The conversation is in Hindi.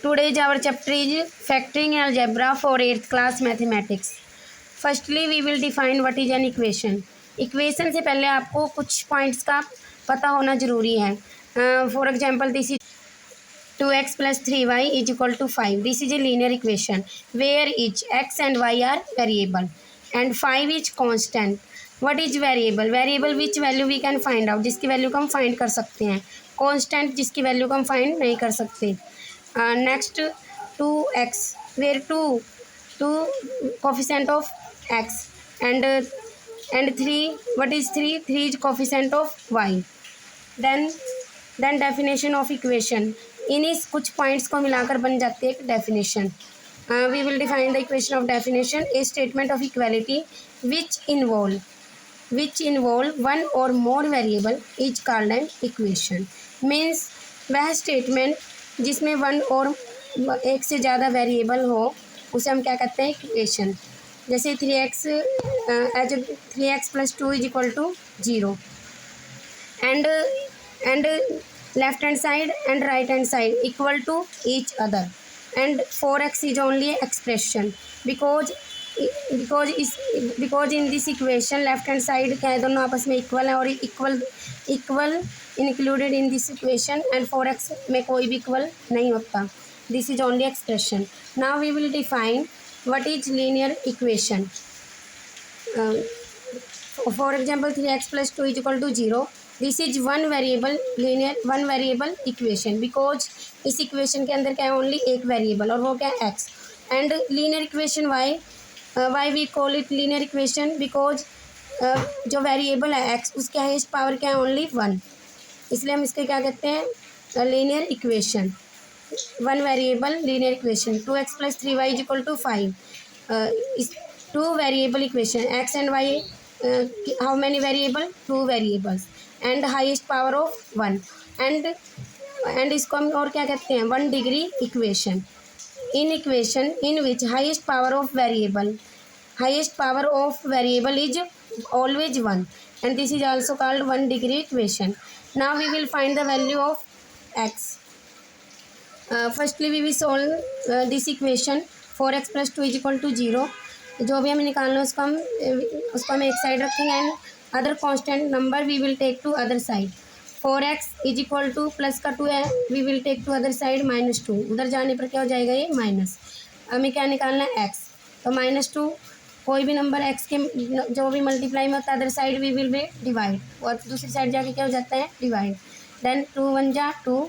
Today's our chapter is factoring algebra for 8th class mathematics. Firstly, we will define what is an equation. Equation से पहले आपको कुछ पॉइंट्स का पता होना जरूरी है. For example, this is 2x plus 3y is equal to 5. This is a linear equation where each x and y are variable and 5 is constant. What is variable? Variable which value we can find out, जिसकी वैल्यू को हम फाइंड कर सकते हैं. Constant जिसकी वैल्यू को हम फाइंड नहीं कर सकते. Next 2x where 2 coefficient of x and 3. What is 3? 3 is coefficient of y. Then definition of equation. इन इस कुछ पॉइंट्स को मिलाकर बन जाती है एक definition. We will define the equation of definition. A statement of equality which involve one or more variable is called an equation. Means वह स्टेटमेंट जिसमें वन और एक से ज़्यादा वेरिएबल हो उसे हम क्या कहते हैं, इक्वेशन. जैसे 3x as 3x plus 2 is equal to 0 and left hand side and right hand side equal to each other and 4x is only expression because in this equation left hand side क्या है, दोनों आपस में इक्वल है और equal included in this equation and 4x में कोई भी इक्वल नहीं होता. This is only expression. Now we will define what is linear equation. For example 3x plus 2 is equal to 0. This is one variable equation because इस इक्वेशन के अंदर क्या है, ओनली एक वेरिएबल और वो क्या है, x. And linear equation why we call it linear equation because जो वेरिएबल है x उसके हाईएस्ट पावर क्या है, ओनली 1. इसलिए हम इसके क्या कहते हैं, linear equation. One variable linear equation. 2x plus 3y is equal to 5. इस two variable equation x and y. How many variable, 2 variables and highest power of 1 and इसको हम और क्या कहते हैं, 1 degree equation. In equation in which highest power of variable is always 1 and this is also called 1 degree equation. Now we will find the value of x. Firstly we will solve this equation. 4x plus 2 is equal to 0. जो भी हमें निकालना है उसको हम एक साइड रखेंगे and other constant number we will take to other side. 4x is equal to plus का 2 है, we will take to other side -2. उधर जाने पर क्या हो जाएगा, ये माइनस. हमें क्या निकालना है, x. तो -2 कोई भी नंबर x के जो भी मल्टीप्लाई में होता है other side we will be divide और दूसरी साइड जाके क्या हो जाता है, डिवाइड. देन 2 1 जा 2